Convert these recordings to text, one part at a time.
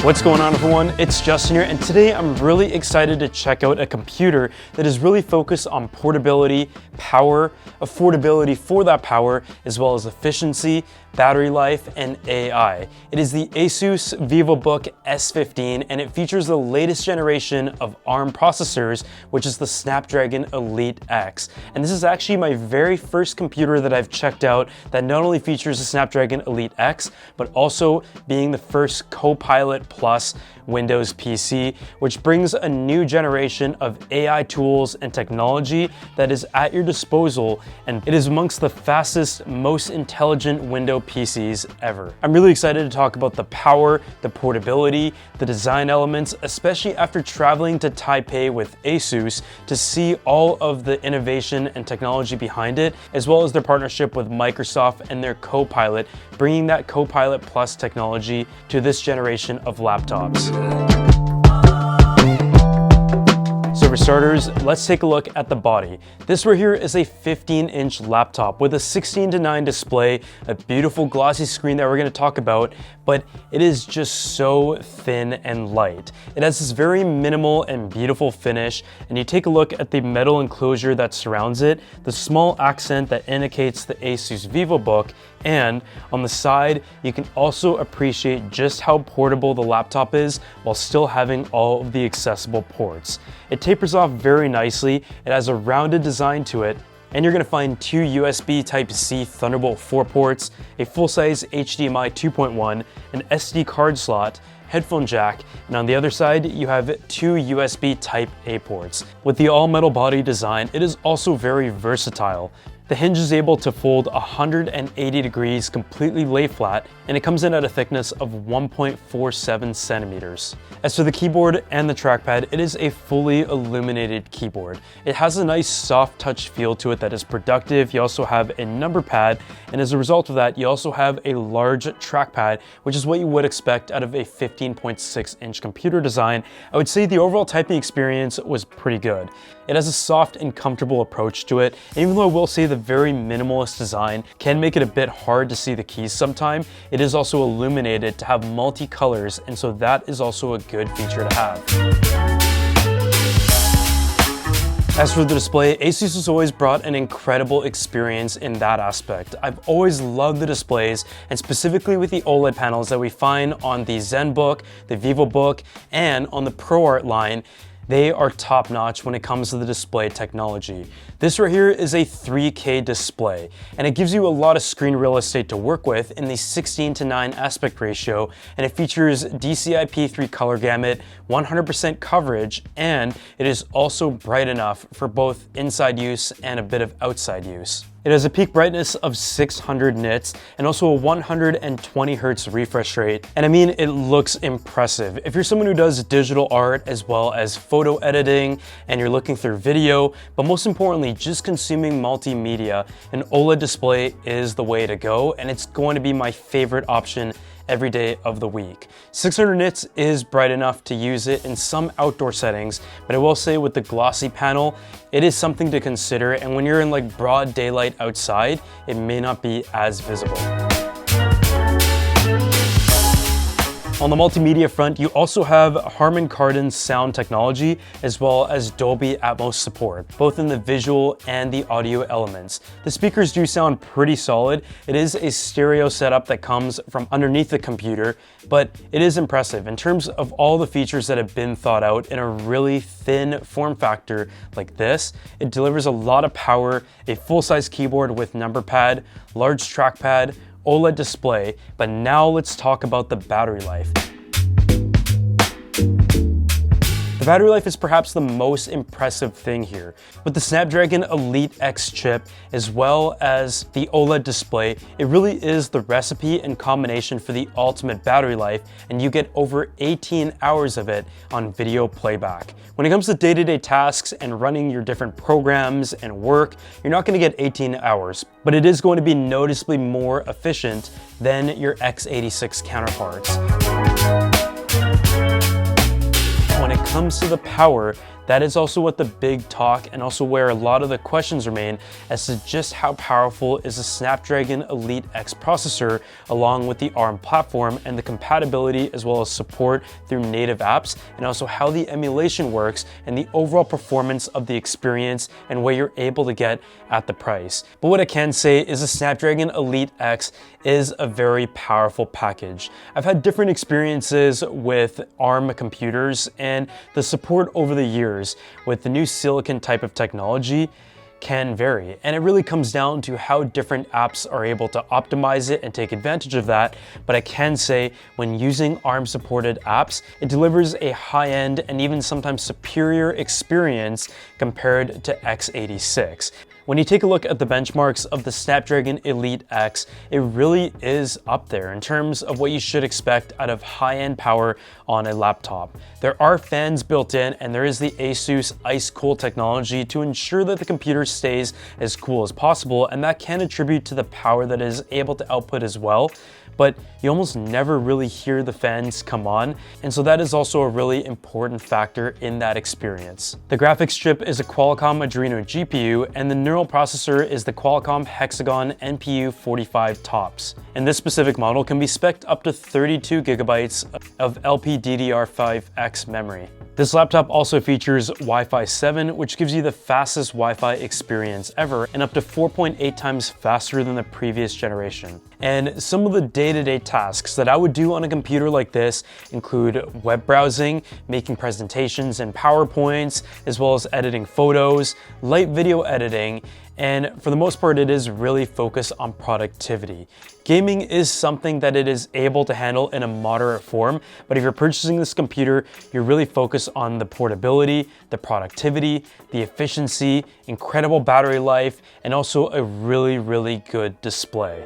What's going on, everyone? It's Justin here, and today I'm really excited to check out a computer that is really focused on portability, power, affordability for that power, as well as efficiency, battery life, and AI. It is the ASUS Vivobook S15, and it features the latest generation of ARM processors, which is the Snapdragon Elite X. And this is actually my very first computer that I've checked out that not only features the Snapdragon Elite X, but also being the first Copilot Plus Windows PC, which brings a new generation of AI tools and technology that is at your disposal, and it is amongst the fastest, most intelligent Windows PCs ever. I'm really excited to talk about the power, the portability, the design elements, especially after traveling to Taipei with ASUS to see all of the innovation and technology behind it, as well as their partnership with Microsoft and their Copilot, bringing that Copilot Plus technology to this generation of laptops. So for starters, let's take a look at the body. This right here is a 15-inch laptop with a 16:9 display, a beautiful glossy screen that we're going to talk about, but it is just so thin and light. It has this very minimal and beautiful finish, and you take a look at the metal enclosure that surrounds it, the small accent that indicates the ASUS Vivobook, and on the side, you can also appreciate just how portable the laptop is while still having all of the accessible ports. It tapers off very nicely, it has a rounded design to it, and you're going to find two USB Type-C Thunderbolt 4 ports, a full-size HDMI 2.1, an SD card slot, headphone jack, and on the other side you have two USB Type-A ports. With the all-metal body design, it is also very versatile. The hinge is able to fold 180 degrees completely lay flat, and it comes in at a thickness of 1.47 centimeters. As for the keyboard and the trackpad, it is a fully illuminated keyboard. It has a nice soft touch feel to it that is productive. You also have a number pad, and as a result of that, you also have a large trackpad, which is what you would expect out of a 15.6-inch computer design. I would say the overall typing experience was pretty good. It has a soft and comfortable approach to it, and even though I will say the very minimalist design can make it a bit hard to see the keys sometime, it is also illuminated to have multi-colors, and so that is also a good feature to have. As for the display, ASUS has always brought an incredible experience in that aspect. I've always loved the displays, and specifically with the OLED panels that we find on the ZenBook, the Vivobook, and on the ProArt line. They are top-notch when it comes to the display technology. This right here is a 3K display, and it gives you a lot of screen real estate to work with in the 16:9 aspect ratio, and it features DCI-P3 color gamut, 100% coverage, and it is also bright enough for both inside use and a bit of outside use. It has a peak brightness of 600 nits and also a 120 Hz refresh rate. And I mean, it looks impressive. If you're someone who does digital art as well as photo editing and you're looking through video, but most importantly, just consuming multimedia, an OLED display is the way to go, and it's going to be my favorite option every day of the week. 600 nits is bright enough to use it in some outdoor settings, but I will say with the glossy panel, it is something to consider, and when you're in like broad daylight outside, it may not be as visible. On the multimedia front, you also have Harman Kardon sound technology as well as Dolby Atmos support, both in the visual and the audio elements. The speakers do sound pretty solid. It is a stereo setup that comes from underneath the computer, but it is impressive in terms of all the features that have been thought out in a really thin form factor like this. It delivers a lot of power, a full-size keyboard with number pad, large trackpad, OLED display, but now let's talk about the battery life. The battery life is perhaps the most impressive thing here. With the Snapdragon Elite X chip, as well as the OLED display, it really is the recipe and combination for the ultimate battery life, and you get over 18 hours of it on video playback. When it comes to day-to-day tasks and running your different programs and work, you're not going to get 18 hours, but it is going to be noticeably more efficient than your x86 counterparts. When it comes to the power, that is also what the big talk and also where a lot of the questions remain as to just how powerful is the Snapdragon Elite X processor along with the ARM platform and the compatibility as well as support through native apps, and also how the emulation works and the overall performance of the experience and what you're able to get at the price. But what I can say is the Snapdragon Elite X is a very powerful package. I've had different experiences with ARM computers, and the support over the years with the new silicon type of technology can vary, and it really comes down to how different apps are able to optimize it and take advantage of that. But I can say when using ARM supported apps, it delivers a high-end and even sometimes superior experience compared to x86. When you take a look at the benchmarks of the Snapdragon Elite X, it really is up there in terms of what you should expect out of high-end power on a laptop. There are fans built in, and there is the ASUS Ice Cool technology to ensure that the computer stays as cool as possible, and that can attribute to the power that it is able to output as well. But you almost never really hear the fans come on, and so that is also a really important factor in that experience. The graphics chip is a Qualcomm Adreno GPU, and the neural processor is the Qualcomm Hexagon NPU 45 TOPS. And this specific model can be spec'd up to 32 gigabytes of LPDDR5X memory. This laptop also features Wi-Fi 7, which gives you the fastest Wi-Fi experience ever and up to 4.8 times faster than the previous generation. And some of the day-to-day tasks that I would do on a computer like this include web browsing, making presentations and PowerPoints, as well as editing photos, light video editing, and for the most part, it is really focused on productivity. Gaming is something that it is able to handle in a moderate form, but if you're purchasing this computer, you're really focused on the portability, the productivity, the efficiency, incredible battery life, and also a really good display.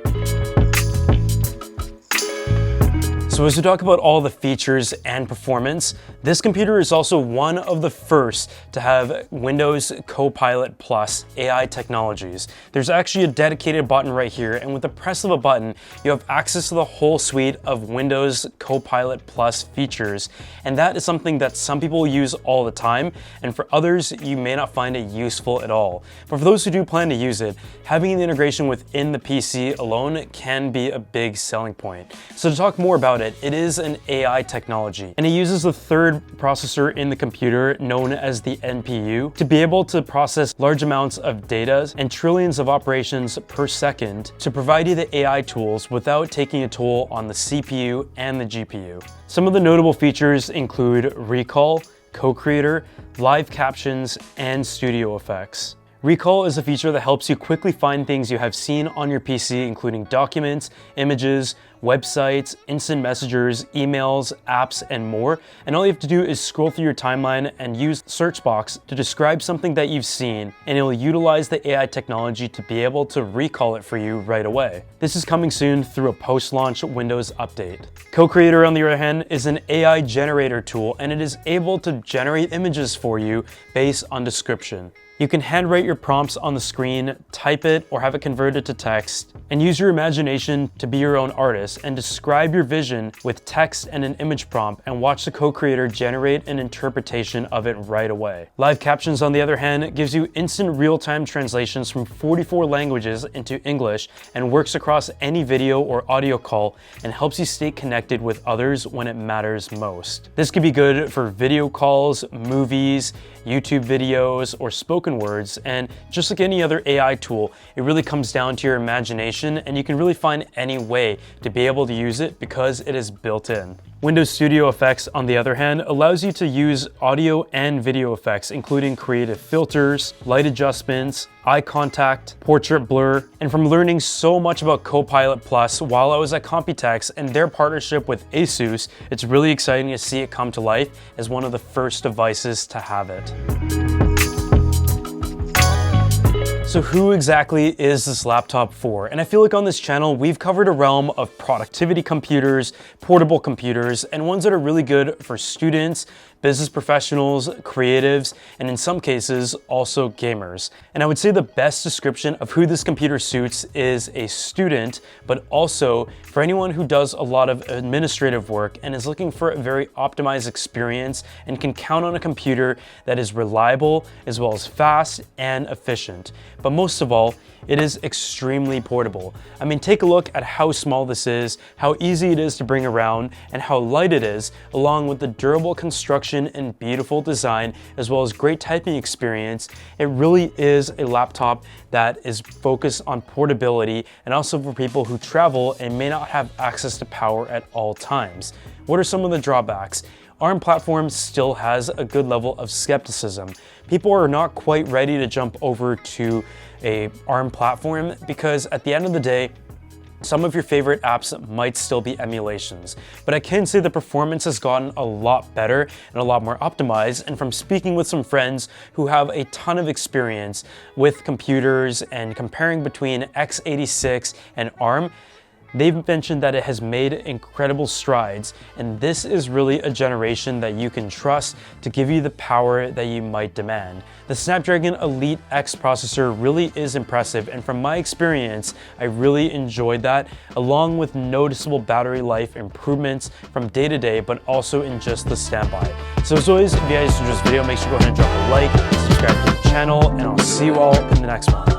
So as we talk about all the features and performance, this computer is also one of the first to have Windows Copilot Plus AI technologies. There's actually a dedicated button right here, and with the press of a button, you have access to the whole suite of Windows Copilot Plus features. And that is something that some people use all the time, and for others, you may not find it useful at all. But for those who do plan to use it, having the integration within the PC alone can be a big selling point. So to talk more about it is an AI technology, and it uses the third processor in the computer known as the NPU to be able to process large amounts of data and trillions of operations per second to provide you the AI tools without taking a toll on the CPU and the GPU. Some of the notable features include Recall, Co-Creator, Live Captions, and Studio Effects. Recall is a feature that helps you quickly find things you have seen on your PC, including documents, images, websites, instant messengers, emails, apps, and more. And all you have to do is scroll through your timeline and use the search box to describe something that you've seen, and it will utilize the AI technology to be able to recall it for you right away. This is coming soon through a post-launch Windows update. Co-Creator, on the other hand, is an AI generator tool, and it is able to generate images for you based on description. You can handwrite your prompts on the screen, type it, or have it converted to text, and use your imagination to be your own artist and describe your vision with text and an image prompt, and watch the co-creator generate an interpretation of it right away. Live Captions, on the other hand, gives you instant real-time translations from 44 languages into English and works across any video or audio call and helps you stay connected with others when it matters most. This could be good for video calls, movies, YouTube videos, or spoken words, and just like any other AI tool, it really comes down to your imagination, and you can really find any way to be able to use it because it is built in. Windows Studio Effects, on the other hand, allows you to use audio and video effects, including creative filters, light adjustments, eye contact, portrait blur. And from learning so much about Copilot Plus while I was at Computex and their partnership with ASUS, it's really exciting to see it come to life as one of the first devices to have it. So who exactly is this laptop for? And I feel like on this channel, we've covered a realm of productivity computers, portable computers, and ones that are really good for students, business professionals, creatives, and in some cases, also gamers. And I would say the best description of who this computer suits is a student, but also for anyone who does a lot of administrative work and is looking for a very optimized experience and can count on a computer that is reliable as well as fast and efficient. But most of all, it is extremely portable. I mean, take a look at how small this is, how easy it is to bring around, and how light it is, along with the durable construction and beautiful design, as well as great typing experience. It really is a laptop that is focused on portability and also for people who travel and may not have access to power at all times. What are some of the drawbacks? ARM platform still has a good level of skepticism. People are not quite ready to jump over to a ARM platform because at the end of the day, some of your favorite apps might still be emulations. But I can say the performance has gotten a lot better and a lot more optimized, and from speaking with some friends who have a ton of experience with computers and comparing between x86 and ARM, they've mentioned that it has made incredible strides, and this is really a generation that you can trust to give you the power that you might demand. The Snapdragon Elite X processor really is impressive, and from my experience, I really enjoyed that, along with noticeable battery life improvements from day to day, but also in just the standby. So as always, if you guys enjoyed this video, make sure to go ahead and drop a like, subscribe to the channel, and I'll see you all in the next one.